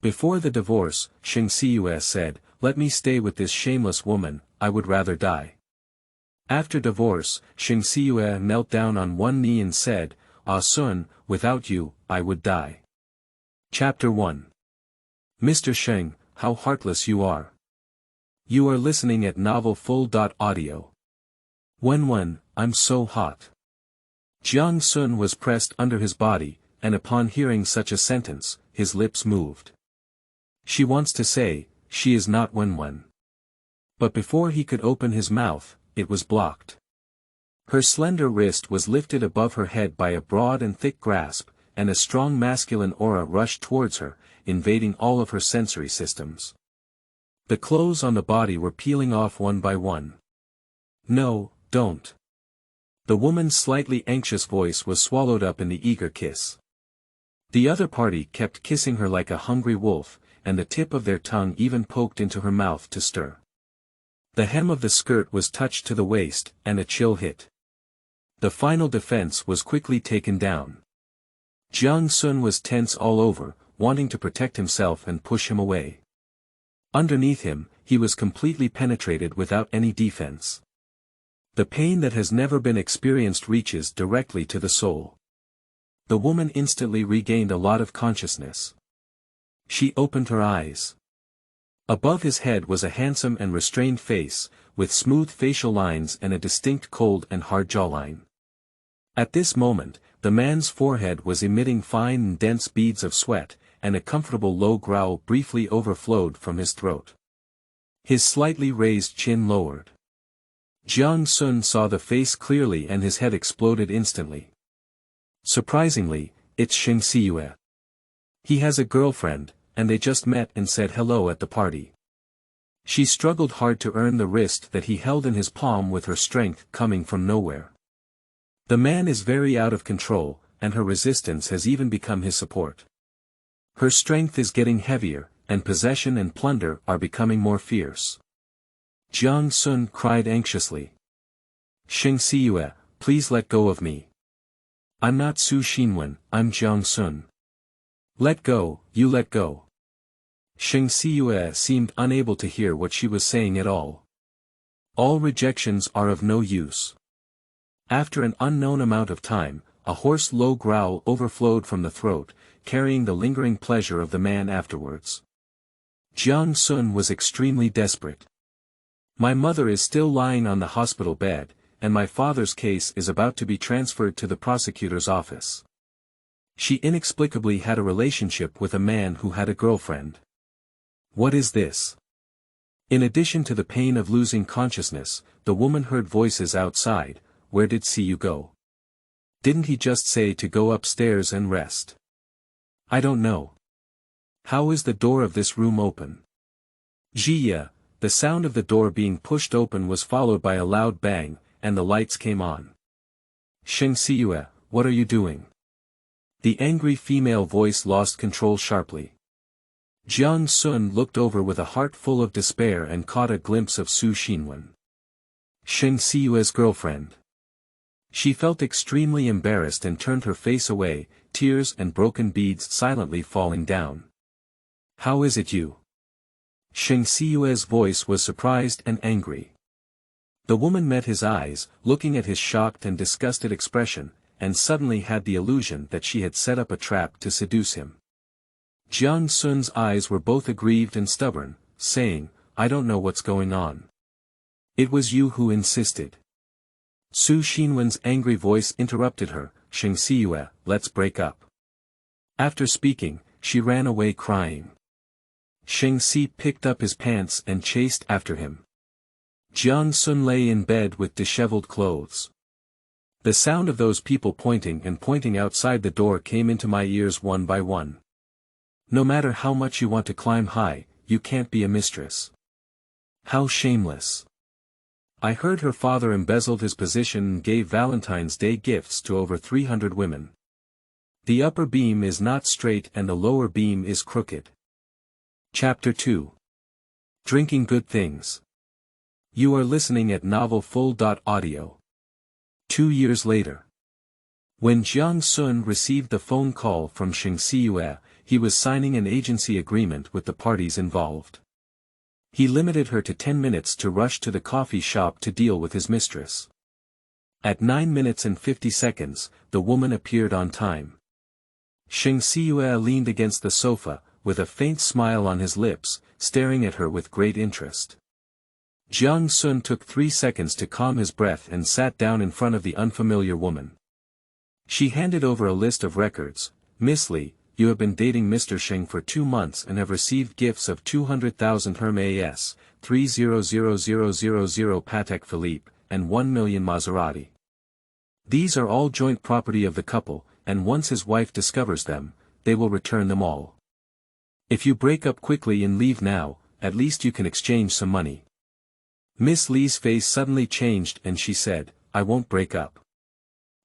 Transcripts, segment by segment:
Before the divorce, Sheng Siyue said, "Let me stay with this shameless woman, I would rather die." After divorce, Sheng Siyue knelt down on one knee and said, "Ah Sun, without you, I would die." Chapter 1. Mr. Sheng, how heartless you are. You are listening at Novel Full.audio. When, I'm so hot. Jiang Sun was pressed under his body, and upon hearing such a sentence, his lips moved. She wants to say, she is not Wen. But before he could open his mouth, it was blocked. Her slender wrist was lifted above her head by a broad and thick grasp, and a strong masculine aura rushed towards her, invading all of her sensory systems. The clothes on the body were peeling off one by one. "No, don't." The woman's slightly anxious voice was swallowed up in the eager kiss. The other party kept kissing her like a hungry wolf, and the tip of their tongue even poked into her mouth to stir. The hem of the skirt was touched to the waist, and a chill hit. The final defense was quickly taken down. Jiang Sun was tense all over, wanting to protect himself and push him away. Underneath him, he was completely penetrated without any defense. The pain that has never been experienced reaches directly to the soul. The woman instantly regained a lot of consciousness. She opened her eyes. Above his head was a handsome and restrained face, with smooth facial lines and a distinct cold and hard jawline. At this moment, the man's forehead was emitting fine and dense beads of sweat, and a comfortable low growl briefly overflowed from his throat. His slightly raised chin lowered. Jiang Sun saw the face clearly and his head exploded instantly. Surprisingly, it's Sheng Siyue. He has a girlfriend, and they just met and said hello at the party. She struggled hard to earn the wrist that he held in his palm with her strength coming from nowhere. The man is very out of control, and her resistance has even become his support. Her strength is getting heavier, and possession and plunder are becoming more fierce. Jiang Sun cried anxiously. "Sheng Siyue, please let go of me. I'm not Su Xinwen, I'm Jiang Sun. Let go, you let go." Sheng Siyue seemed unable to hear what she was saying at all. All rejections are of no use. After an unknown amount of time, a hoarse low growl overflowed from the throat, carrying the lingering pleasure of the man afterwards. Jiang Sun was extremely desperate. "My mother is still lying on the hospital bed, and my father's case is about to be transferred to the prosecutor's office. She inexplicably had a relationship with a man who had a girlfriend. What is this?" In addition to the pain of losing consciousness, the woman heard voices outside. "Where did Siyu go? Didn't he just say to go upstairs and rest?" "I don't know. How is the door of this room open?" "Jiya." The sound of the door being pushed open was followed by a loud bang, and the lights came on. "Sheng Siyue, what are you doing?" The angry female voice lost control sharply. Jiang Sun looked over with a heart full of despair and caught a glimpse of Su Xinwen, Sheng Siyue's girlfriend. She felt extremely embarrassed and turned her face away, tears and broken beads silently falling down. "How is it you?" Sheng Siyue's voice was surprised and angry. The woman met his eyes, looking at his shocked and disgusted expression, and suddenly had the illusion that she had set up a trap to seduce him. Jiang Sun's eyes were both aggrieved and stubborn, saying, "I don't know what's going on. It was you who insisted." Su Xinwen's angry voice interrupted her. "Sheng Siyue, let's break up." After speaking, she ran away crying. Sheng Si picked up his pants and chased after him. Jiang Sun lay in bed with disheveled clothes. The sound of those people pointing outside the door came into my ears one by one. No matter how much you want to climb high, you can't be a mistress. How shameless. I heard her father embezzled his position and gave Valentine's Day gifts to over 300 women. The upper beam is not straight and the lower beam is crooked. Chapter 2. Drinking good things. You are listening at Novel Full.audio. 2 years later. When Jiang Sun received the phone call from Sheng Siyue, he was signing an agency agreement with the parties involved. He limited her to 10 minutes to rush to the coffee shop to deal with his mistress. At 9 minutes and 50 seconds, the woman appeared on time. Sheng Siyue leaned against the sofa, with a faint smile on his lips, staring at her with great interest. Jiang took 3 seconds to calm his breath and sat down in front of the unfamiliar woman. She handed over a list of records. Miss Li, you have been dating Mr. Sheng for 2 months and have received gifts of 200,000 Hermes, 30,000 Patek Philippe, and 1 million Maserati. These are all joint property of the couple, and once his wife discovers them, they will return them all. If you break up quickly and leave now, at least you can exchange some money. Miss Li's face suddenly changed and she said, I won't break up.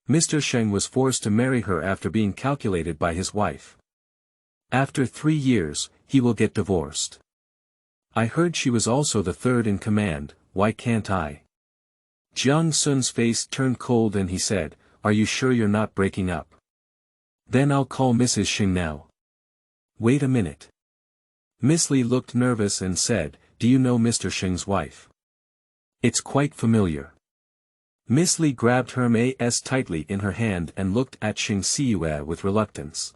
Mr. Sheng was forced to marry her after being calculated by his wife. After 3 years, he will get divorced. I heard she was also the third in command, why can't I? Jiang Sun's face turned cold and he said, are you sure you're not breaking up? Then I'll call Mrs. Sheng now. Wait a minute. Miss Li looked nervous and said, do you know Mr. Sheng's wife? It's quite familiar. Miss Li grabbed Hermes tightly in her hand and looked at Sheng Siyue with reluctance.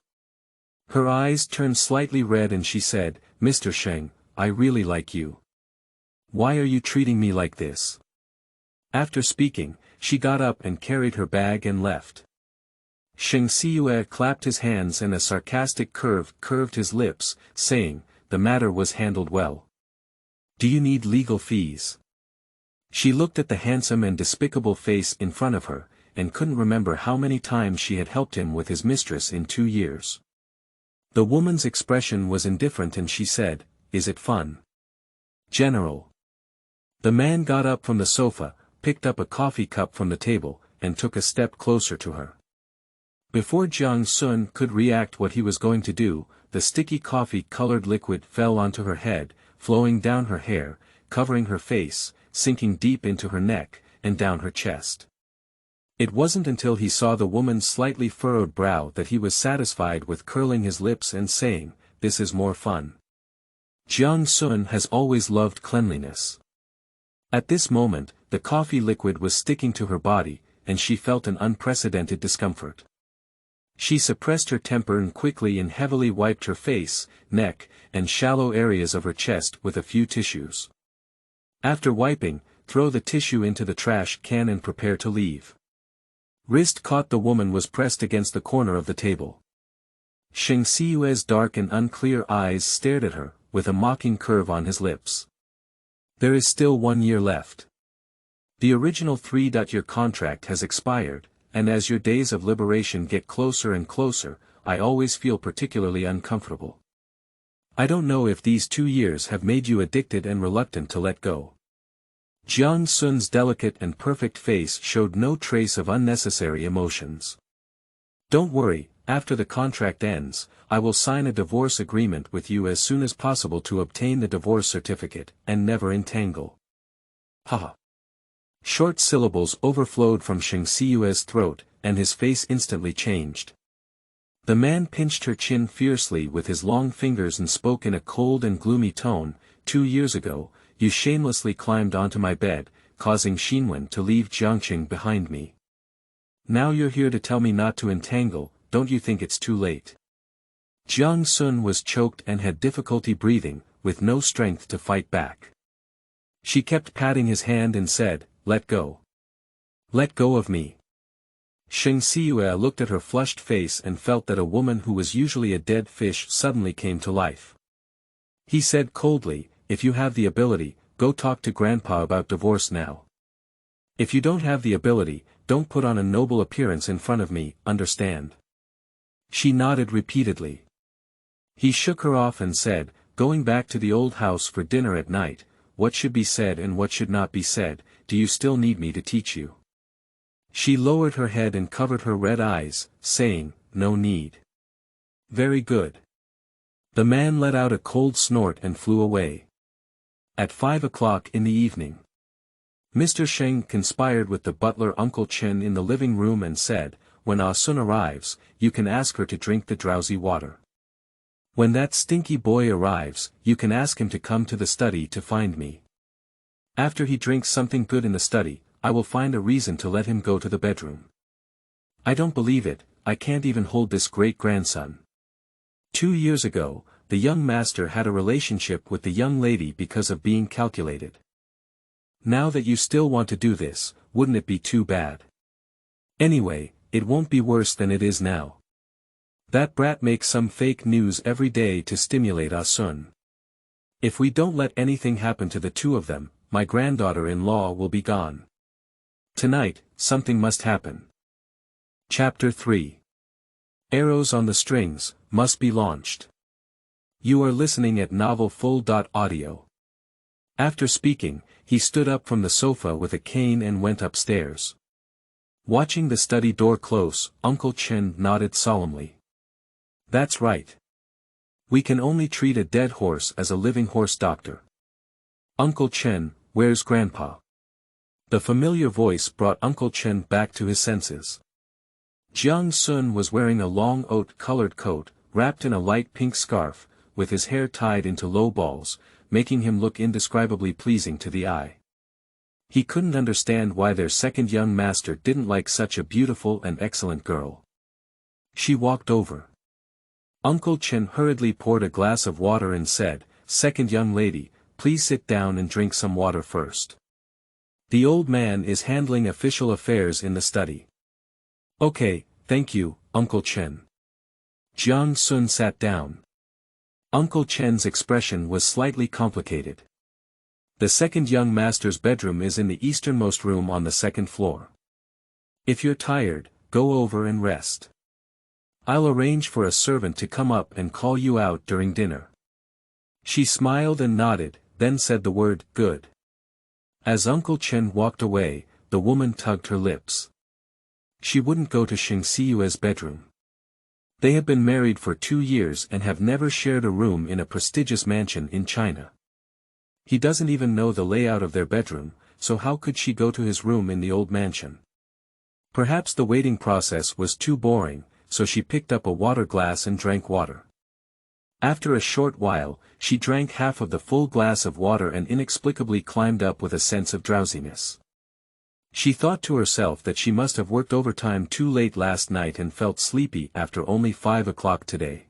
Her eyes turned slightly red and she said, Mr. Sheng, I really like you. Why are you treating me like this? After speaking, she got up and carried her bag and left. Sheng Siyue clapped his hands and a sarcastic curve curved his lips, saying, the matter was handled well. Do you need legal fees? She looked at the handsome and despicable face in front of her, and couldn't remember how many times she had helped him with his mistress in 2 years. The woman's expression was indifferent and she said, is it fun? General. The man got up from the sofa, picked up a coffee cup from the table, and took a step closer to her. Before Jiang Sun could react what he was going to do, the sticky coffee-colored liquid fell onto her head, flowing down her hair, covering her face, sinking deep into her neck, and down her chest. It wasn't until he saw the woman's slightly furrowed brow that he was satisfied with curling his lips and saying, this is more fun. Jiang Sun has always loved cleanliness. At this moment, the coffee liquid was sticking to her body, and she felt an unprecedented discomfort. She suppressed her temper and quickly and heavily wiped her face, neck, and shallow areas of her chest with a few tissues. After wiping, throw the tissue into the trash can and prepare to leave. Wrist caught the woman was pressed against the corner of the table. Sheng Siyue's dark and unclear eyes stared at her, with a mocking curve on his lips. There is still 1 year left. The original 3-year contract has expired, and as your days of liberation get closer and closer, I always feel particularly uncomfortable. I don't know if these 2 years have made you addicted and reluctant to let go. Jiang Sun's delicate and perfect face showed no trace of unnecessary emotions. Don't worry, after the contract ends, I will sign a divorce agreement with you as soon as possible to obtain the divorce certificate, and never entangle. Haha. Short syllables overflowed from Sheng Siyue's throat, and his face instantly changed. The man pinched her chin fiercely with his long fingers and spoke in a cold and gloomy tone, 2 years ago, you shamelessly climbed onto my bed, causing Xinwen to leave Jiangqing behind me. Now you're here to tell me not to entangle, don't you think it's too late? Jiang Sun was choked and had difficulty breathing, with no strength to fight back. She kept patting his hand and said, let go. Let go of me. Sheng Siyue looked at her flushed face and felt that a woman who was usually a dead fish suddenly came to life. He said coldly, if you have the ability, go talk to Grandpa about divorce now. If you don't have the ability, don't put on a noble appearance in front of me, understand? She nodded repeatedly. He shook her off and said, going back to the old house for dinner at night, what should be said and what should not be said, do you still need me to teach you? She lowered her head and covered her red eyes, saying, no need. Very good. The man let out a cold snort and flew away. At 5 o'clock in the evening, Mr. Sheng conspired with the butler Uncle Chen in the living room and said, when Ah Sun arrives, you can ask her to drink the drowsy water. When that stinky boy arrives, you can ask him to come to the study to find me. After he drinks something good in the study, I will find a reason to let him go to the bedroom. I don't believe it, I can't even hold this great-grandson. 2 years ago, the young master had a relationship with the young lady because of being calculated. Now that you still want to do this, wouldn't it be too bad? Anyway, it won't be worse than it is now. That brat makes some fake news every day to stimulate Ah Sun. If we don't let anything happen to the two of them, my granddaughter-in-law will be gone. Tonight, something must happen. Chapter 3. Arrows on the Strings, must be launched. You are listening at Novel Full.audio. After speaking, he stood up from the sofa with a cane and went upstairs. Watching the study door close, Uncle Chen nodded solemnly. That's right. We can only treat a dead horse as a living horse doctor. Uncle Chen, where's Grandpa? The familiar voice brought Uncle Chen back to his senses. Jiang Sun was wearing a long oat-colored coat, wrapped in a light pink scarf, with his hair tied into low balls, making him look indescribably pleasing to the eye. He couldn't understand why their second young master didn't like such a beautiful and excellent girl. She walked over. Uncle Chen hurriedly poured a glass of water and said, "Second young lady, please sit down and drink some water first. The old man is handling official affairs in the study." "Okay, thank you, Uncle Chen." Jiang Sun sat down. Uncle Chen's expression was slightly complicated. The second young master's bedroom is in the easternmost room on the second floor. If you're tired, go over and rest. I'll arrange for a servant to come up and call you out during dinner. She smiled and nodded, then said the word, "Good." As Uncle Chen walked away, the woman tugged her lips. She wouldn't go to Sheng Siyue's bedroom. They have been married for 2 years and have never shared a room in a prestigious mansion in China. He doesn't even know the layout of their bedroom, so how could she go to his room in the old mansion? Perhaps the waiting process was too boring, so she picked up a water glass and drank water. After a short while, she drank half of the full glass of water and inexplicably climbed up with a sense of drowsiness. She thought to herself that she must have worked overtime too late last night and felt sleepy after only 5 o'clock today.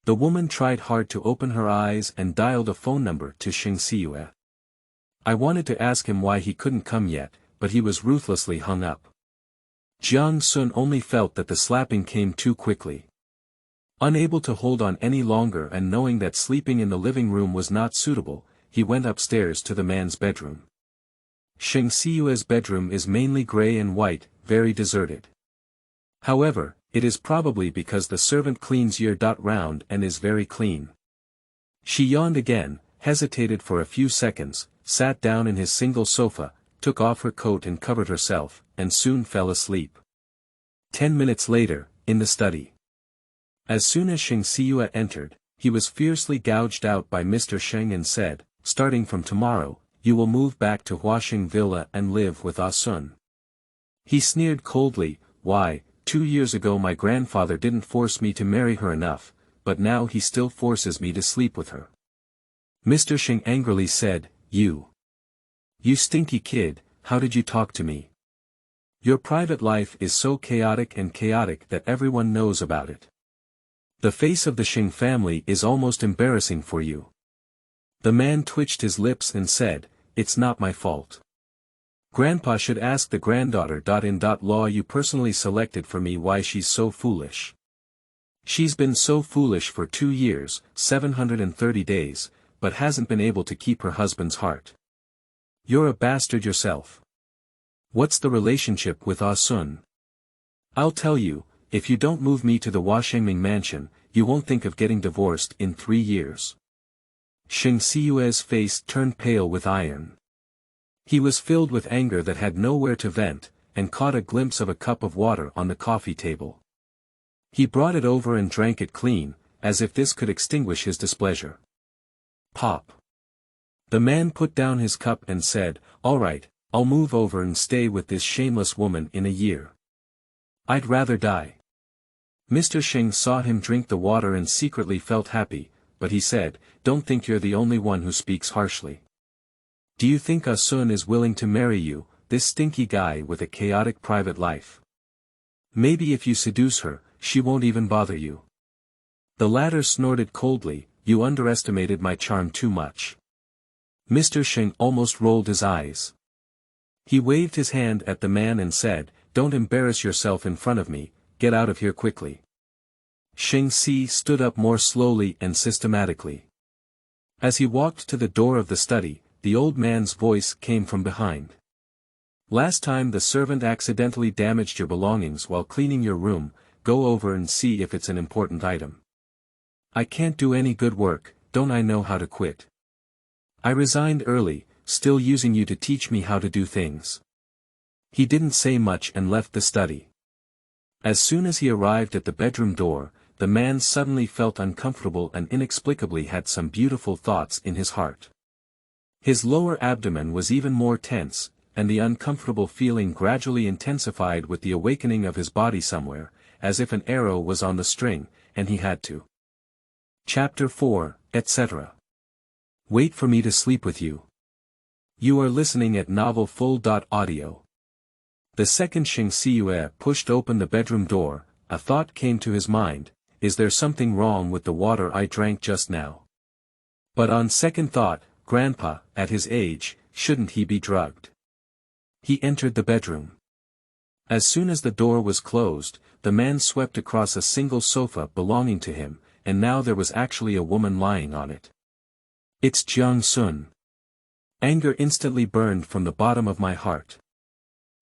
The woman tried hard to open her eyes and dialed a phone number to Sheng Siyue. I wanted to ask him why he couldn't come yet, but he was ruthlessly hung up. Jiang Sun only felt that the slapping came too quickly. Unable to hold on any longer and knowing that sleeping in the living room was not suitable, he went upstairs to the man's bedroom. Sheng Siyue's bedroom is mainly gray and white, very deserted. However, it is probably because the servant cleans year-round and is very clean. She yawned again, hesitated for a few seconds, sat down in his single sofa, took off her coat and covered herself, and soon fell asleep. 10 minutes later, in the study. As soon as Sheng Siyue entered, he was fiercely gouged out by Mr. Sheng and said, "Starting from tomorrow, you will move back to Huaxing Villa and live with Ah Sun." He sneered coldly, "Why, 2 years ago my grandfather didn't force me to marry her enough, but now he still forces me to sleep with her." Mr. Sheng angrily said, You stinky kid, how did you talk to me? Your private life is so chaotic that everyone knows about it. The face of the Sheng family is almost embarrassing for you." The man twitched his lips and said, "It's not my fault. Grandpa should ask the granddaughter-in-law you personally selected for me why she's so foolish. She's been so foolish for 2 years, 730 days, but hasn't been able to keep her husband's heart. You're a bastard yourself. What's the relationship with Ah Sun? I'll tell you, if you don't move me to the Huaxingming mansion, you won't think of getting divorced in 3 years. Sheng Siyue's face turned pale with iron. He was filled with anger that had nowhere to vent, and caught a glimpse of a cup of water on the coffee table. He brought it over and drank it clean, as if this could extinguish his displeasure. Pop. The man put down his cup and said, "All right, I'll move over and stay with this shameless woman in a year. I'd rather die." Mr. Sheng saw him drink the water and secretly felt happy, but he said, "Don't think you're the only one who speaks harshly. Do you think Ah-sun is willing to marry you, this stinky guy with a chaotic private life? Maybe if you seduce her, she won't even bother you." The latter snorted coldly, "You underestimated my charm too much." Mr. Sheng almost rolled his eyes. He waved his hand at the man and said, "Don't embarrass yourself in front of me, get out of here quickly." Sheng Siyue stood up more slowly and systematically. As he walked to the door of the study, the old man's voice came from behind. "Last time the servant accidentally damaged your belongings while cleaning your room, go over and see if it's an important item. I can't do any good work, don't I know how to quit? I resigned early, still using you to teach me how to do things." He didn't say much and left the study. As soon as he arrived at the bedroom door, the man suddenly felt uncomfortable and inexplicably had some beautiful thoughts in his heart. His lower abdomen was even more tense, and the uncomfortable feeling gradually intensified with the awakening of his body somewhere, as if an arrow was on the string, and he had to. Chapter 4, etc. Wait for me to sleep with you. You are listening at novelfull.audio. The second Sheng Siyue pushed open the bedroom door, a thought came to his mind, is there something wrong with the water I drank just now? But on second thought, Grandpa, at his age, shouldn't he be drugged? He entered the bedroom. As soon as the door was closed, the man swept across a single sofa belonging to him, and now there was actually a woman lying on it. It's Jiang Sun. Anger instantly burned from the bottom of my heart.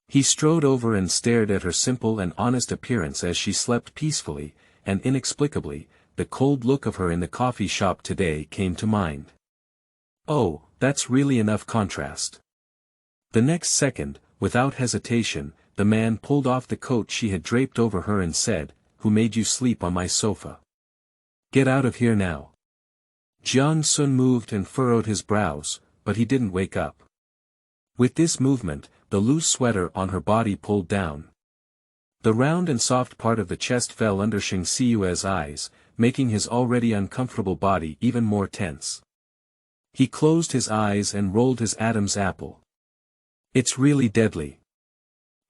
He strode over and stared at her simple and honest appearance as she slept peacefully, and inexplicably, the cold look of her in the coffee shop today came to mind. Oh, that's really enough contrast. The next second, without hesitation, the man pulled off the coat she had draped over her and said, "Who made you sleep on my sofa? Get out of here now." Jiang Sun moved and furrowed his brows, but he didn't wake up. With this movement, the loose sweater on her body pulled down. The round and soft part of the chest fell under Sheng Siyue's eyes, making his already uncomfortable body even more tense. He closed his eyes and rolled his Adam's apple. It's really deadly.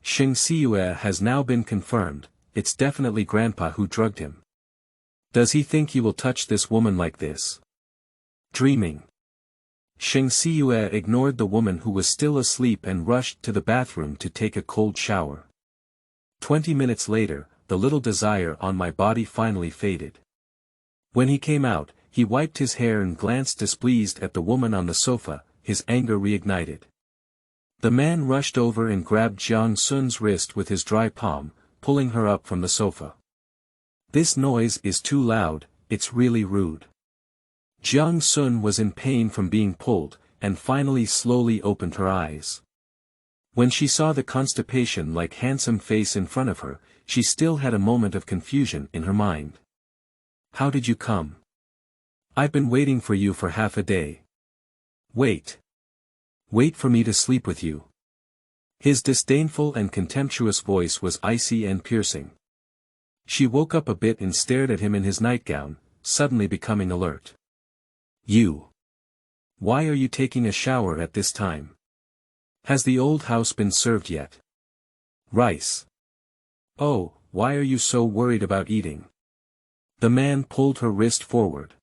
Sheng Siyue has now been confirmed, it's definitely Grandpa who drugged him. Does he think he will touch this woman like this? Dreaming. Sheng Siyue ignored the woman who was still asleep and rushed to the bathroom to take a cold shower. 20 minutes later, the little desire on my body finally faded. When he came out, he wiped his hair and glanced displeased at the woman on the sofa, his anger reignited. The man rushed over and grabbed Jiang Sun's wrist with his dry palm, pulling her up from the sofa. "This noise is too loud, it's really rude." Jiang Sun was in pain from being pulled, and finally slowly opened her eyes. When she saw the constipation-like handsome face in front of her, she still had a moment of confusion in her mind. "How did you come? I've been waiting for you for half a day. Wait. Wait for me to sleep with you." His disdainful and contemptuous voice was icy and piercing. She woke up a bit and stared at him in his nightgown, suddenly becoming alert. "You. Why are you taking a shower at this time? Has the old house been served yet? Rice. Oh, why are you so worried about eating?" The man pulled her wrist forward.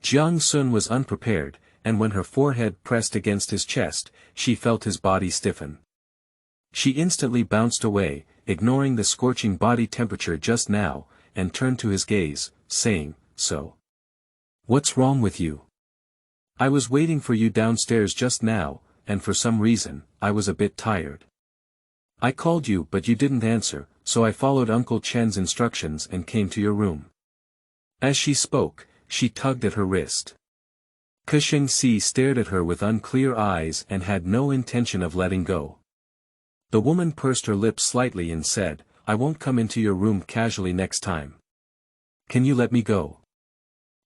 Jiang Sun was unprepared, and when her forehead pressed against his chest, she felt his body stiffen. She instantly bounced away, ignoring the scorching body temperature just now, and turned to his gaze, saying, "So. What's wrong with you? I was waiting for you downstairs just now, and for some reason, I was a bit tired. I called you but you didn't answer, so I followed Uncle Chen's instructions and came to your room." As she spoke, she tugged at her wrist. Sheng Siyue stared at her with unclear eyes and had no intention of letting go. The woman pursed her lips slightly and said, "I won't come into your room casually next time. Can you let me go?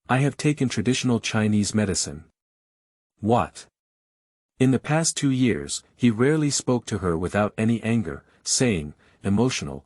I have taken traditional Chinese medicine." "What?" In the past 2 years, he rarely spoke to her without any anger, saying, emotional,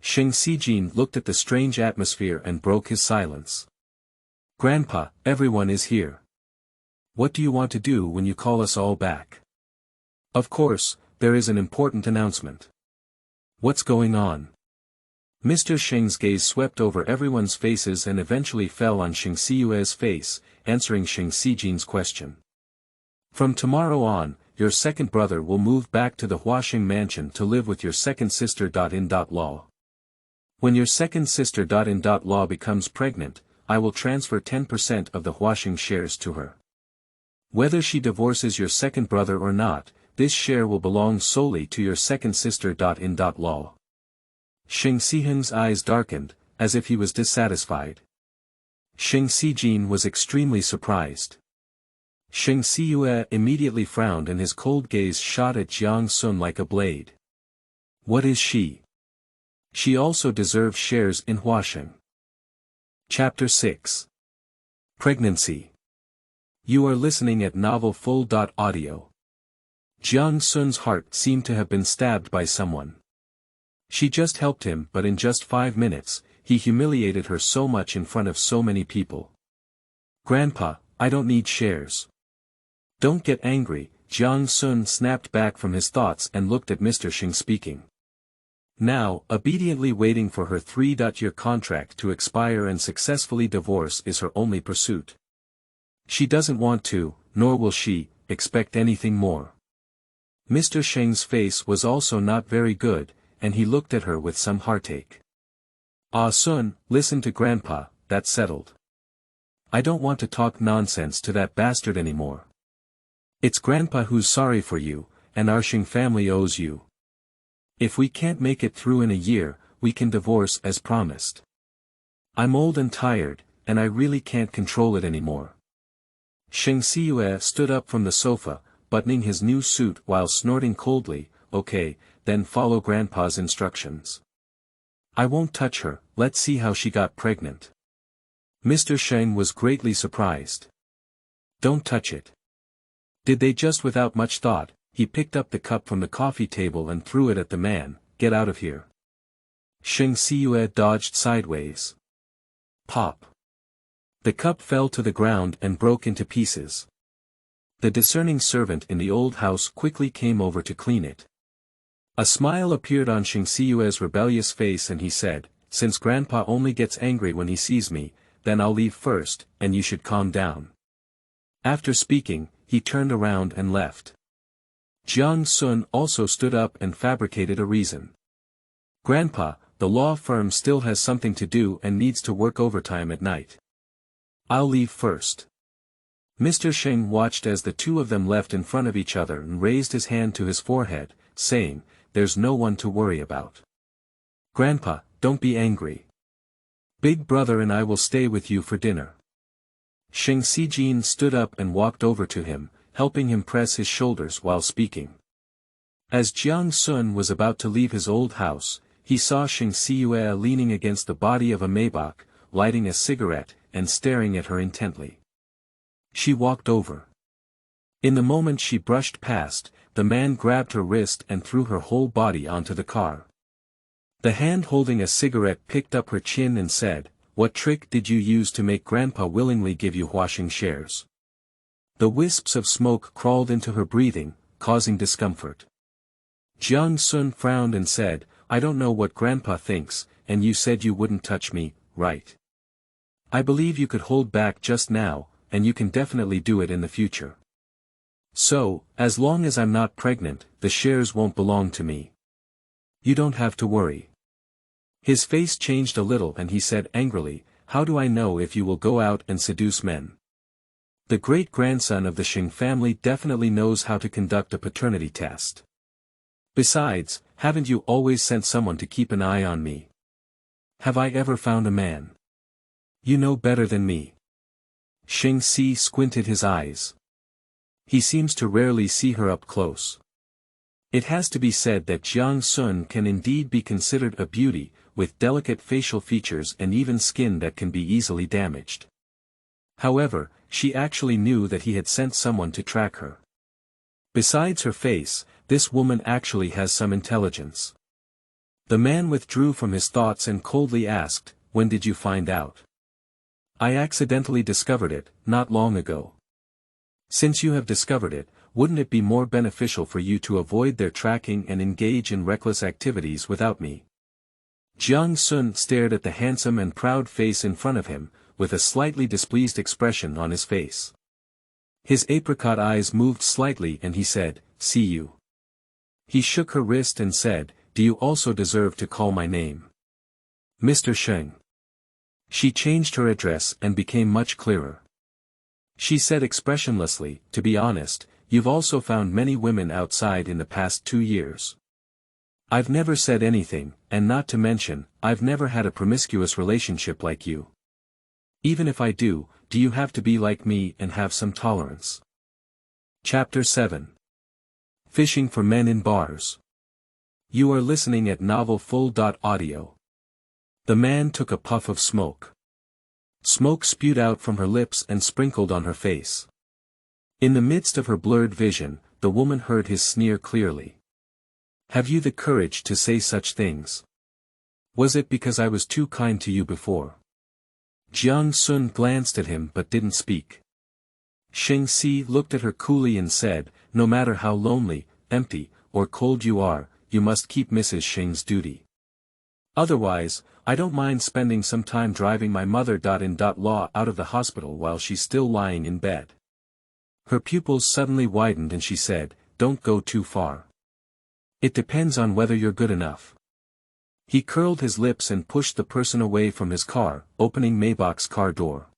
Sheng Siyue looked at the strange atmosphere and broke his silence. Grandpa, everyone is here. What do you want to do when you call us all back? Of course, there is an important announcement. What's going on? Mr. Sheng's gaze swept over everyone's faces and eventually fell on Sheng Siyue's face, answering Sheng Siyue's question. From tomorrow on, your second brother will move back to the Huasheng mansion to live with your second sister. Law. When your second sister. Law becomes pregnant, I will transfer 10% of the Huasheng shares to her. Whether she divorces your second brother or not, this share will belong solely to your second sister. Law. Sheng Siyue's eyes darkened, as if he was dissatisfied. Sheng Siyue was extremely surprised. Sheng Siyue immediately frowned and his cold gaze shot at Jiang like a blade. What is she? She also deserves shares in Huasheng. Chapter 6. Pregnancy. You are listening at Novel Full. Audio. Jiang Sun's heart seemed to have been stabbed by someone. She just helped him, but in just 5 minutes, he humiliated her so much in front of so many people. Grandpa, I don't need shares. Don't get angry, Jiang Sun snapped back from his thoughts and looked at Mr. Sheng speaking. Now, obediently waiting for her 3-year contract to expire and successfully divorce is her only pursuit. She doesn't want to, nor will she, expect anything more. Mr. Sheng's face was also not very good, and he looked at her with some heartache. Ah Sun, listen to Grandpa, that's settled. I don't want to talk nonsense to that bastard anymore. It's Grandpa who's sorry for you, and our Sheng family owes you. If we can't make it through in a year, we can divorce as promised. I'm old and tired, and I really can't control it anymore. Sheng Siyue stood up from the sofa, buttoning his new suit while snorting coldly. Okay, then follow Grandpa's instructions. I won't touch her, let's see how she got pregnant. Mr. Sheng was greatly surprised. Don't touch it. Did they? Just without much thought, he picked up the cup from the coffee table and threw it at the man. Get out of here. Sheng Siyue dodged sideways. Pop. The cup fell to the ground and broke into pieces. The discerning servant in the old house quickly came over to clean it. A smile appeared on Sheng Siyue's rebellious face and he said, since Grandpa only gets angry when he sees me, then I'll leave first, and you should calm down. After speaking, he turned around and left. Jiang Sun also stood up and fabricated a reason. Grandpa, the law firm still has something to do and needs to work overtime at night. I'll leave first. Mr. Sheng watched as the two of them left in front of each other and raised his hand to his forehead, saying, there's no one to worry about. Grandpa, don't be angry. Big brother and I will stay with you for dinner. Sheng Siyue stood up and walked over to him, helping him press his shoulders while speaking. As Jiang Sun was about to leave his old house, he saw Sheng Siyue leaning against the body of a Maybach, lighting a cigarette, and staring at her intently. She walked over. In the moment she brushed past, the man grabbed her wrist and threw her whole body onto the car. The hand holding a cigarette picked up her chin and said, what trick did you use to make Grandpa willingly give you Huasheng shares? The wisps of smoke crawled into her breathing, causing discomfort. Jiang Sun frowned and said, I don't know what Grandpa thinks, and you said you wouldn't touch me, right? I believe you could hold back just now, and you can definitely do it in the future. So, as long as I'm not pregnant, the shares won't belong to me. You don't have to worry. His face changed a little and he said angrily, how do I know if you will go out and seduce men? The great-grandson of the Sheng family definitely knows how to conduct a paternity test. Besides, haven't you always sent someone to keep an eye on me? Have I ever found a man? You know better than me. Sheng Si squinted his eyes. He seems to rarely see her up close. It has to be said that Jiang Sun can indeed be considered a beauty, with delicate facial features and even skin that can be easily damaged. However, she actually knew that he had sent someone to track her. Besides her face, this woman actually has some intelligence. The man withdrew from his thoughts and coldly asked, "When did you find out?" "I accidentally discovered it, not long ago." "Since you have discovered it, wouldn't it be more beneficial for you to avoid their tracking and engage in reckless activities without me?" Jiang Sun stared at the handsome and proud face in front of him, with a slightly displeased expression on his face. His apricot eyes moved slightly and he said, "See you." He shook her wrist and said, "Do you also deserve to call my name?" "Mr. Sheng." She changed her address and became much clearer. She said expressionlessly, "To be honest, you've also found many women outside in the past 2 years. I've never said anything, and not to mention, I've never had a promiscuous relationship like you. Even if I do you have to be like me and have some tolerance?" Chapter 7. Fishing for Men in Bars. You are listening at novelfull.audio. The man took a puff of smoke. Smoke spewed out from her lips and sprinkled on her face. In the midst of her blurred vision, the woman heard his sneer clearly. "Have you the courage to say such things? Was it because I was too kind to you before?" Jiang Sun glanced at him but didn't speak. Sheng Siyue looked at her coolly and said, "No matter how lonely, empty, or cold you are, you must keep Mrs. Sheng's duty. Otherwise, I don't mind spending some time driving my mother-in-law out of the hospital while she's still lying in bed." Her pupils suddenly widened and she said, "Don't go too far. It depends on whether you're good enough." He curled his lips and pushed the person away from his car, opening Maybach's car door.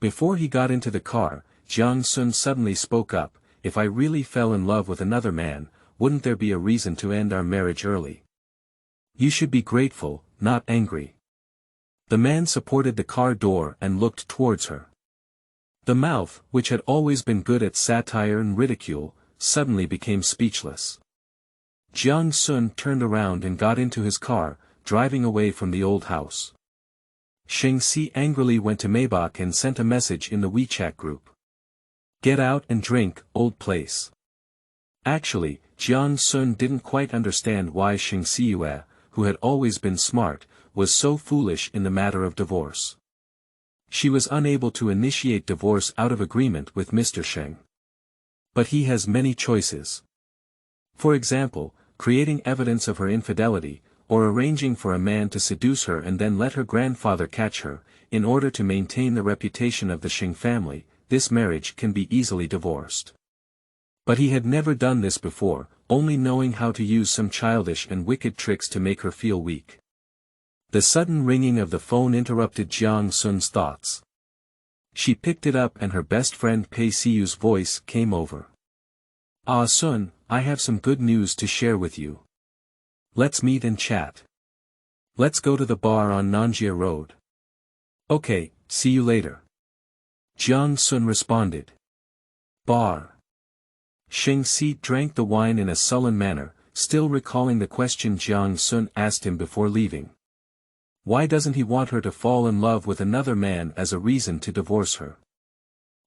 Before he got into the car, Jiang Sun suddenly spoke up, "If I really fell in love with another man, wouldn't there be a reason to end our marriage early? You should be grateful, not angry." The man supported the car door and looked towards her. The mouth, which had always been good at satire and ridicule, suddenly became speechless. Jiang Sun turned around and got into his car, driving away from the old house. Sheng Siyue angrily went to Maybach and sent a message in the WeChat group. "Get out and drink, old place." Actually, Jiang Sun didn't quite understand why Sheng Siyue, who had always been smart, was so foolish in the matter of divorce. She was unable to initiate divorce out of agreement with Mr. Sheng. But he has many choices. For example, creating evidence of her infidelity, or arranging for a man to seduce her and then let her grandfather catch her, in order to maintain the reputation of the Sheng family. This marriage can be easily divorced. But he had never done this before, only knowing how to use some childish and wicked tricks to make her feel weak. The sudden ringing of the phone interrupted Jiang Sun's thoughts. She picked it up and her best friend Pei Siyu's voice came over. "Ah Sun, I have some good news to share with you. Let's meet and chat. Let's go to the bar on Nanjia Road." "Okay, see you later." Jiang Sun responded. Bar. Sheng Siyue drank the wine in a sullen manner, still recalling the question Jiang Sun asked him before leaving. Why doesn't he want her to fall in love with another man as a reason to divorce her?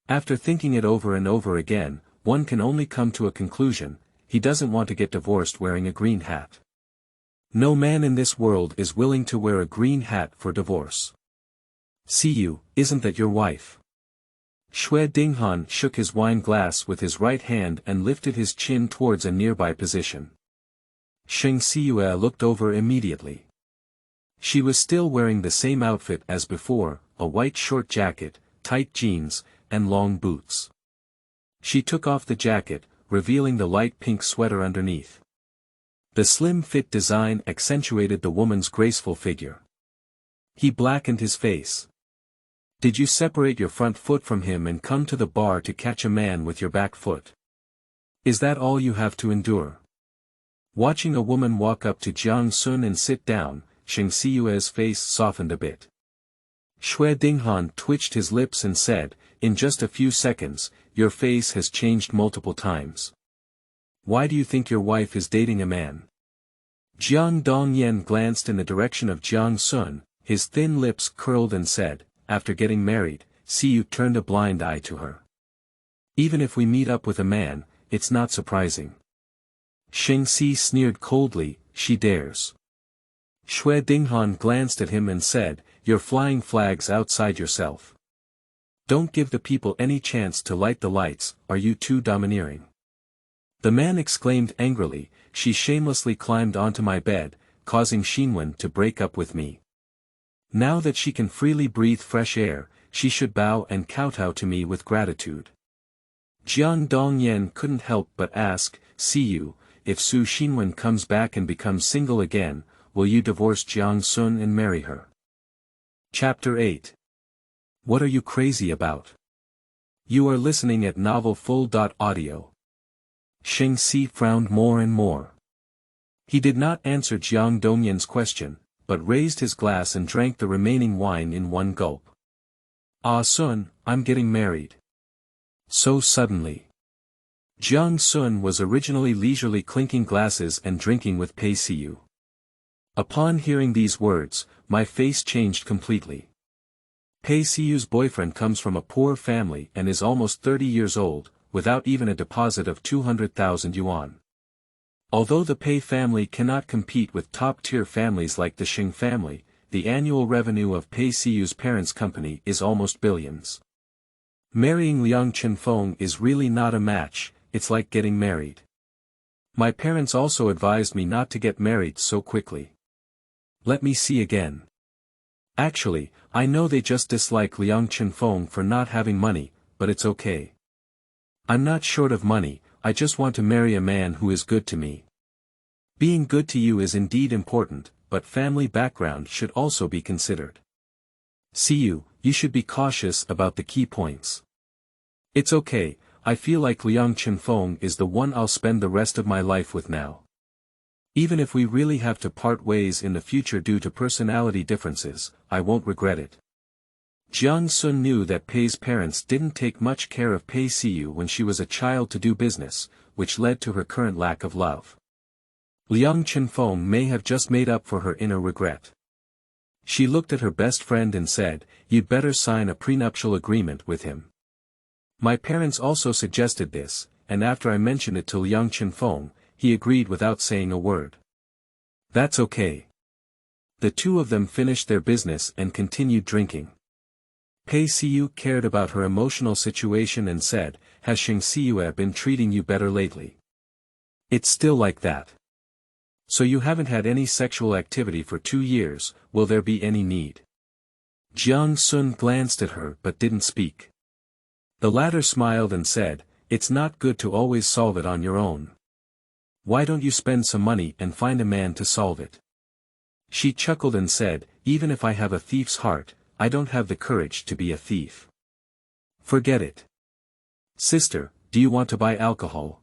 After thinking it over and over again, one can only come to a conclusion: he doesn't want to get divorced wearing a green hat. No man in this world is willing to wear a green hat for divorce. Siyue, isn't that your wife? Xue Dinghan shook his wine glass with his right hand and lifted his chin towards a nearby position. Sheng Siyue looked over immediately. She was still wearing the same outfit as before, a white short jacket, tight jeans, and long boots. She took off the jacket, revealing the light pink sweater underneath. The slim fit design accentuated the woman's graceful figure. He blackened his face. Did you separate your front foot from him and come to the bar to catch a man with your back foot? Is that all you have to endure? Watching a woman walk up to Jiang Sun and sit down, Sheng Siyue's face softened a bit. Xue Dinghan twitched his lips and said, "In just a few seconds, your face has changed multiple times. Why do you think your wife is dating a man?" Jiang Dongyan glanced in the direction of Jiang Sun, his thin lips curled and said, "After getting married, Siyue turned a blind eye to her. Even if we meet up with a man, it's not surprising." Sheng Siyue sneered coldly, "She dares. Shui Dinghan glanced at him and said, "You're flying flags outside yourself. Don't give the people any chance to light the lights, are you too domineering?" The man exclaimed angrily, "She shamelessly climbed onto my bed, causing Xinwen to break up with me. Now that she can freely breathe fresh air, she should bow and kowtow to me with gratitude." Jiang Dongyan couldn't help but ask, "Siyue, if Su Xinwen comes back and becomes single again, will you divorce Jiang Sun and marry her?" Chapter 8. What are you crazy about? You are listening at novelfull.audio. Sheng Siyue frowned more and more. He did not answer Jiang Dongyan's question, but raised his glass and drank the remaining wine in one gulp. "Ah Sun, I'm getting married." So suddenly. Jiang Sun was originally leisurely clinking glasses and drinking with Pei Siyue. Upon hearing these words, my face changed completely. Pei Siyue's boyfriend comes from a poor family and is almost 30 years old, without even a deposit of 200,000 yuan. Although the Pei family cannot compete with top-tier families like the Sheng family, the annual revenue of Pei Siyue's parents' company is almost billions. Marrying Liang Chenfeng is really not a match, it's like getting married. My parents also advised me not to get married so quickly. Let me see again. Actually, I know they just dislike Liang Chenfeng for not having money, but it's okay. I'm not short of money, I just want to marry a man who is good to me. Being good to you is indeed important, but family background should also be considered. Siyue, you should be cautious about the key points. It's okay, I feel like Liang Chenfeng is the one I'll spend the rest of my life with now. Even if we really have to part ways in the future due to personality differences, I won't regret it. Jiang Sun knew that Pei's parents didn't take much care of Pei Siyue when she was a child to do business, which led to her current lack of love. Liang Chenfeng may have just made up for her inner regret. She looked at her best friend and said, "You'd better sign a prenuptial agreement with him." My parents also suggested this, and after I mentioned it to Liang Chenfeng, he agreed without saying a word. That's okay. The two of them finished their business and continued drinking. Pei Siyue cared about her emotional situation and said, "Has Sheng Siyue been treating you better lately?" "It's still like that." "So you haven't had any sexual activity for 2 years, will there be any need?" Jiang Sun glanced at her but didn't speak. The latter smiled and said, "It's not good to always solve it on your own. Why don't you spend some money and find a man to solve it?" She chuckled and said, "Even if I have a thief's heart, I don't have the courage to be a thief." "Forget it. Sister, do you want to buy alcohol?"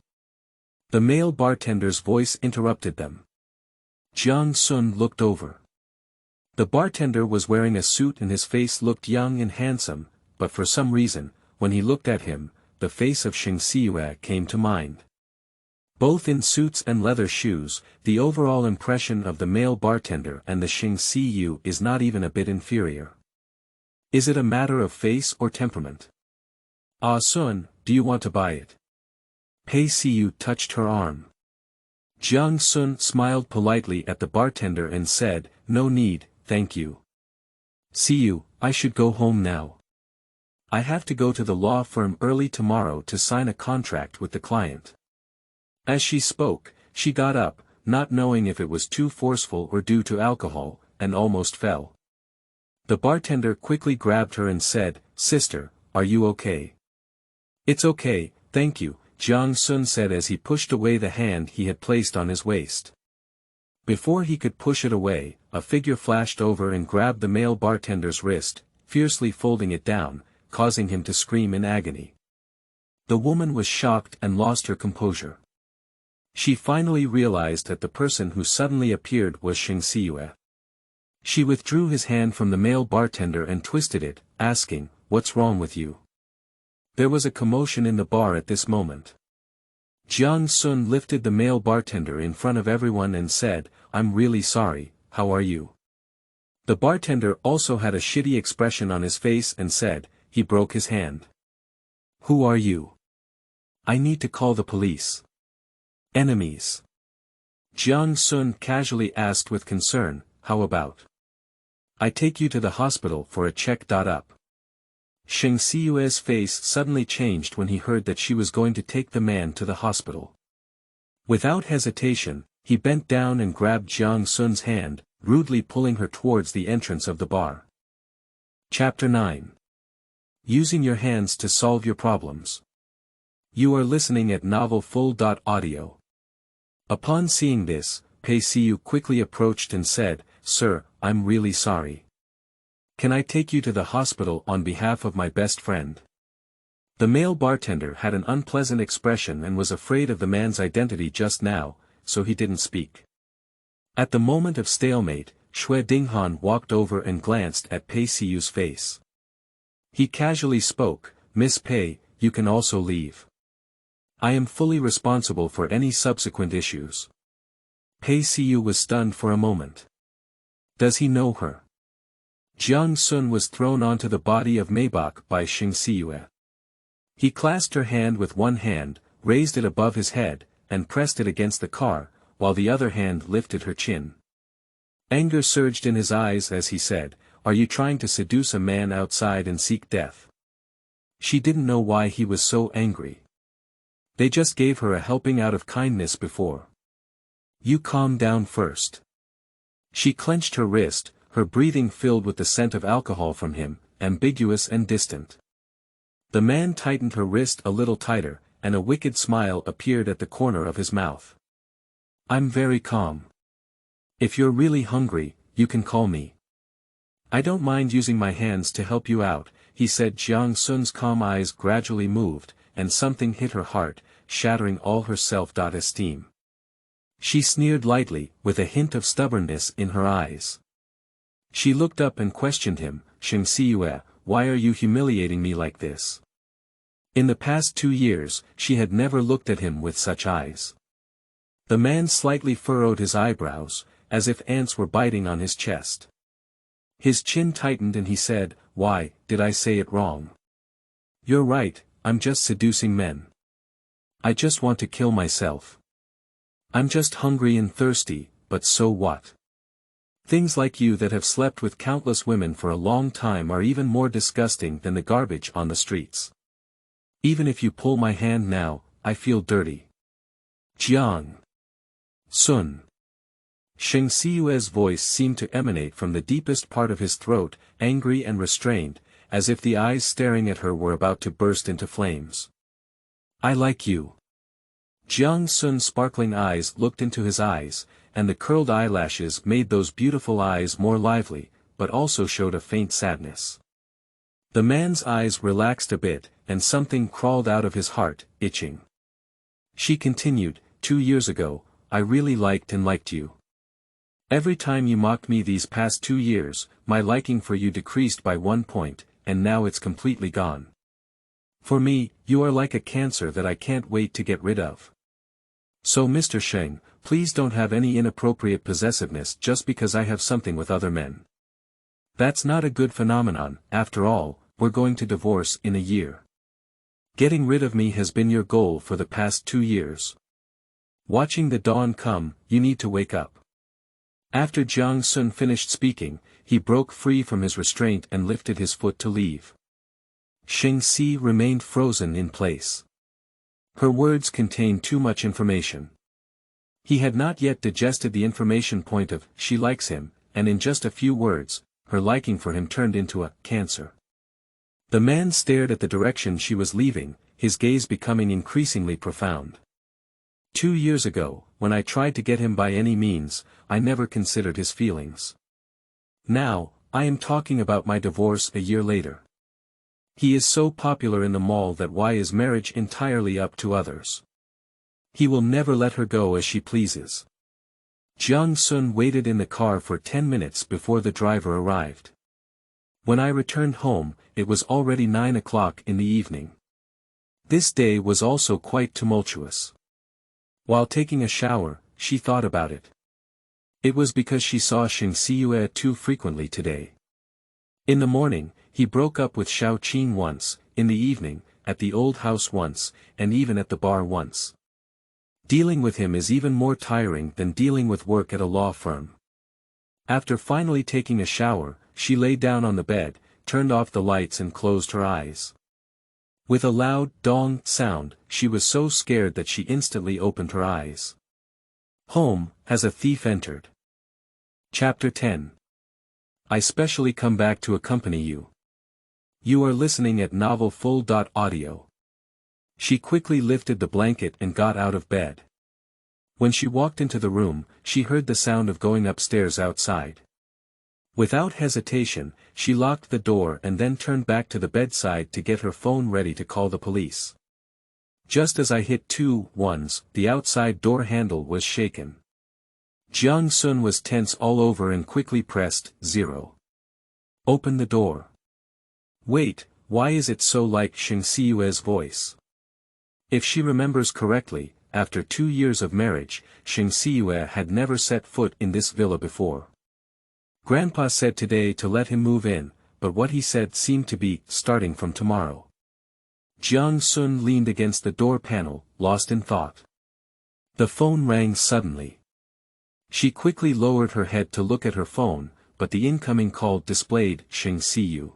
The male bartender's voice interrupted them. Jiang Sun looked over. The bartender was wearing a suit and his face looked young and handsome, but for some reason, when he looked at him, the face of Sheng Siyue came to mind. Both in suits and leather shoes, the overall impression of the male bartender and the Sheng Siyue is not even a bit inferior. Is it a matter of face or temperament? "Ah Sun, do you want to buy it?" Pei Siyue touched her arm. Jiang Sun smiled politely at the bartender and said, "No need, thank you. Siyue, I should go home now. I have to go to the law firm early tomorrow to sign a contract with the client." As she spoke, she got up, not knowing if it was too forceful or due to alcohol, and almost fell. The bartender quickly grabbed her and said, "Sister, are you okay?" "It's okay, thank you," Jiang Sun said as he pushed away the hand he had placed on his waist. Before he could push it away, a figure flashed over and grabbed the male bartender's wrist, fiercely folding it down, causing him to scream in agony. The woman was shocked and lost her composure. She finally realized that the person who suddenly appeared was Sheng Siyue. She withdrew his hand from the male bartender and twisted it, asking, "What's wrong with you?" There was a commotion in the bar at this moment. Jiang Sun lifted the male bartender in front of everyone and said, "I'm really sorry, how are you?" The bartender also had a shitty expression on his face and said, "He broke his hand." "Who are you?" "I need to call the police." "Enemies?" Jiang Sun casually asked with concern, how about I take you to the hospital for a check-up. Sheng Siyue's face suddenly changed when he heard that she was going to take the man to the hospital. Without hesitation, he bent down and grabbed Jiang Sun's hand, rudely pulling her towards the entrance of the bar. Chapter 9. Using your hands to solve your problems. You are listening at novelfull.audio. Upon seeing this, Pei Siyu quickly approached and said, "Sir, I'm really sorry. Can I take you to the hospital on behalf of my best friend?" The male bartender had an unpleasant expression and was afraid of the man's identity just now, so he didn't speak. At the moment of stalemate, Xue Dinghan walked over and glanced at Pei Siyu's face. He casually spoke, "Miss Pei, you can also leave. I am fully responsible for any subsequent issues." Pei Siyu was stunned for a moment. Does he know her? Jiang Sun was thrown onto the body of Maybach by Sheng Siyue. He clasped her hand with one hand, raised it above his head, and pressed it against the car, while the other hand lifted her chin. Anger surged in his eyes as he said, "Are you trying to seduce a man outside and seek death?" She didn't know why he was so angry. They just gave her a helping out of kindness before. You calm down first. She clenched her wrist, her breathing filled with the scent of alcohol from him, ambiguous and distant. The man tightened her wrist a little tighter, and a wicked smile appeared at the corner of his mouth. I'm very calm. If you're really hungry, you can call me. I don't mind using my hands to help you out, he said. Jiang Sun's calm eyes gradually moved, and something hit her heart, shattering all her self-esteem. She sneered lightly, with a hint of stubbornness in her eyes. She looked up and questioned him, Sheng Siyue, why are you humiliating me like this? In the past 2 years, she had never looked at him with such eyes. The man slightly furrowed his eyebrows, as if ants were biting on his chest. His chin tightened and he said, "Why, did I say it wrong? You're right, I'm just seducing men. I just want to kill myself. I'm just hungry and thirsty, but so what? Things like you that have slept with countless women for a long time are even more disgusting than the garbage on the streets. Even if you pull my hand now, I feel dirty." Jiang Sun. Sheng Siyue's voice seemed to emanate from the deepest part of his throat, angry and restrained, as if the eyes staring at her were about to burst into flames. I like you. Jiang Sun's sparkling eyes looked into his eyes, and the curled eyelashes made those beautiful eyes more lively, but also showed a faint sadness. The man's eyes relaxed a bit, and something crawled out of his heart, itching. She continued, 2 years ago, I really liked you. Every time you mocked me these past 2 years, my liking for you decreased by 1 point, and now it's completely gone. For me, you are like a cancer that I can't wait to get rid of. So Mr. Sheng, please don't have any inappropriate possessiveness just because I have something with other men. That's not a good phenomenon. After all, we're going to divorce in a year. Getting rid of me has been your goal for the past 2 years. Watching the dawn come, you need to wake up. After Jiang Sun finished speaking, he broke free from his restraint and lifted his foot to leave. Sheng Si remained frozen in place. Her words contained too much information. He had not yet digested the information point of, she likes him, and in just a few words, her liking for him turned into a cancer. The man stared at the direction she was leaving, his gaze becoming increasingly profound. 2 years ago, when I tried to get him by any means, I never considered his feelings. Now, I am talking about my divorce a year later. He is so popular in the mall that why is marriage entirely up to others? He will never let her go as she pleases. Jiang Sun waited in the car for 10 minutes before the driver arrived. When I returned home, it was already 9 o'clock in the evening. This day was also quite tumultuous. While taking a shower, she thought about it. It was because she saw Sheng Siyue too frequently today. In the morning, he broke up with Xiao Qing once, in the evening, at the old house once, and even at the bar once. Dealing with him is even more tiring than dealing with work at a law firm. After finally taking a shower, she lay down on the bed, turned off the lights and closed her eyes. With a loud dong sound, she was so scared that she instantly opened her eyes. Home, has a thief entered. Chapter 10. I specially come back to accompany you. You are listening at Novel Full.audio. She quickly lifted the blanket and got out of bed. When she walked into the room, she heard the sound of going upstairs outside. Without hesitation, she locked the door and then turned back to the bedside to get her phone ready to call the police. Just as I hit 2 ones, the outside door handle was shaken. Jiang was tense all over and quickly pressed 0. Open the door. Wait, why is it so like Sheng Siyue's voice? If she remembers correctly, after 2 years of marriage, Sheng Siyue had never set foot in this villa before. Grandpa said today to let him move in, but what he said seemed to be, starting from tomorrow. Jiang leaned against the door panel, lost in thought. The phone rang suddenly. She quickly lowered her head to look at her phone, but the incoming call displayed Sheng Siyue.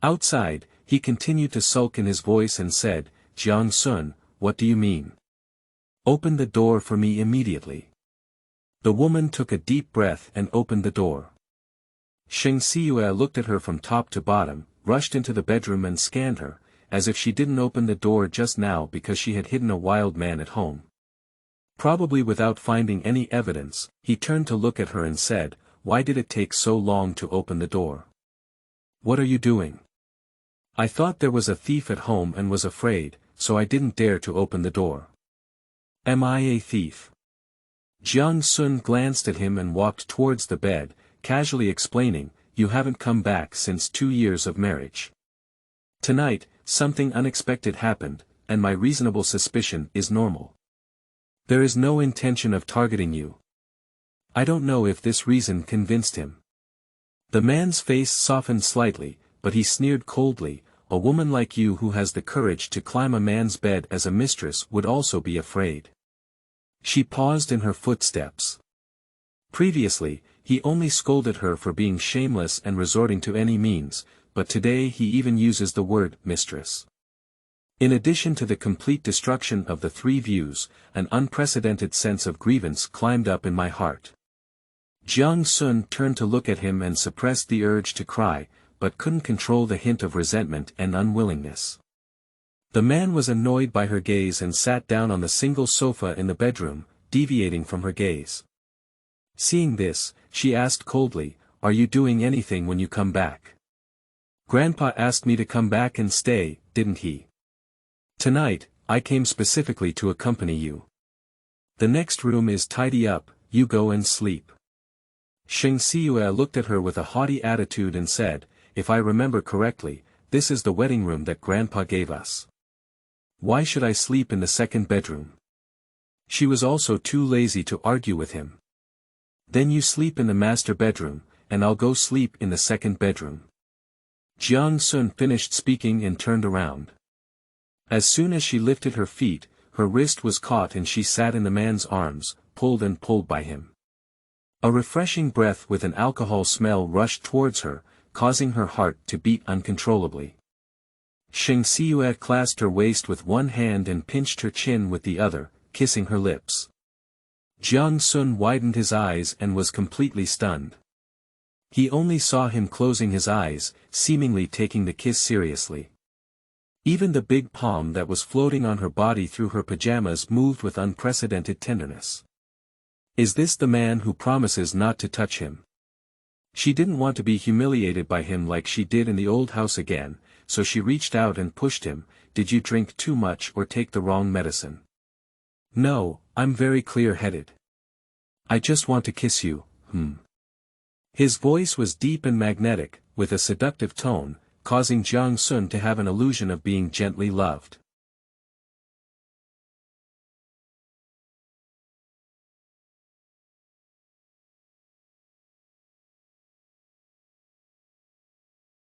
Outside, he continued to sulk in his voice and said, Jiang, what do you mean? Open the door for me immediately. The woman took a deep breath and opened the door. Sheng Siyue looked at her from top to bottom, rushed into the bedroom and scanned her, as if she didn't open the door just now because she had hidden a wild man at home. Probably without finding any evidence, he turned to look at her and said, why did it take so long to open the door? What are you doing? I thought there was a thief at home and was afraid, so I didn't dare to open the door. Am I a thief? Jiang glanced at him and walked towards the bed, casually explaining, you haven't come back since 2 years of marriage. Tonight, something unexpected happened, and my reasonable suspicion is normal. There is no intention of targeting you. I don't know if this reason convinced him. The man's face softened slightly, but he sneered coldly, a woman like you who has the courage to climb a man's bed as a mistress would also be afraid. She paused in her footsteps. Previously, he only scolded her for being shameless and resorting to any means, but today he even uses the word mistress. In addition to the complete destruction of the 3 views, an unprecedented sense of grievance climbed up in my heart. Jiang turned to look at him and suppressed the urge to cry, but couldn't control the hint of resentment and unwillingness. The man was annoyed by her gaze and sat down on the single sofa in the bedroom, deviating from her gaze. Seeing this, she asked coldly, are you doing anything when you come back? Grandpa asked me to come back and stay, didn't he? Tonight, I came specifically to accompany you. The next room is tidy up, you go and sleep. Sheng Siyue looked at her with a haughty attitude and said, if I remember correctly, this is the wedding room that Grandpa gave us. Why should I sleep in the second bedroom? She was also too lazy to argue with him. Then you sleep in the master bedroom, and I'll go sleep in the second bedroom. Jiang finished speaking and turned around. As soon as she lifted her feet, her wrist was caught and she sat in the man's arms, pulled and pulled by him. A refreshing breath with an alcohol smell rushed towards her, causing her heart to beat uncontrollably. Sheng Siyue clasped her waist with one hand and pinched her chin with the other, kissing her lips. Jiang widened his eyes and was completely stunned. He only saw him closing his eyes, seemingly taking the kiss seriously. Even the big palm that was floating on her body through her pajamas moved with unprecedented tenderness. Is this the man who promises not to touch him? She didn't want to be humiliated by him like she did in the old house again, so she reached out and pushed him. Did you drink too much or take the wrong medicine? No, I'm very clear-headed. I just want to kiss you, His voice was deep and magnetic, with a seductive tone, causing Jiang to have an illusion of being gently loved.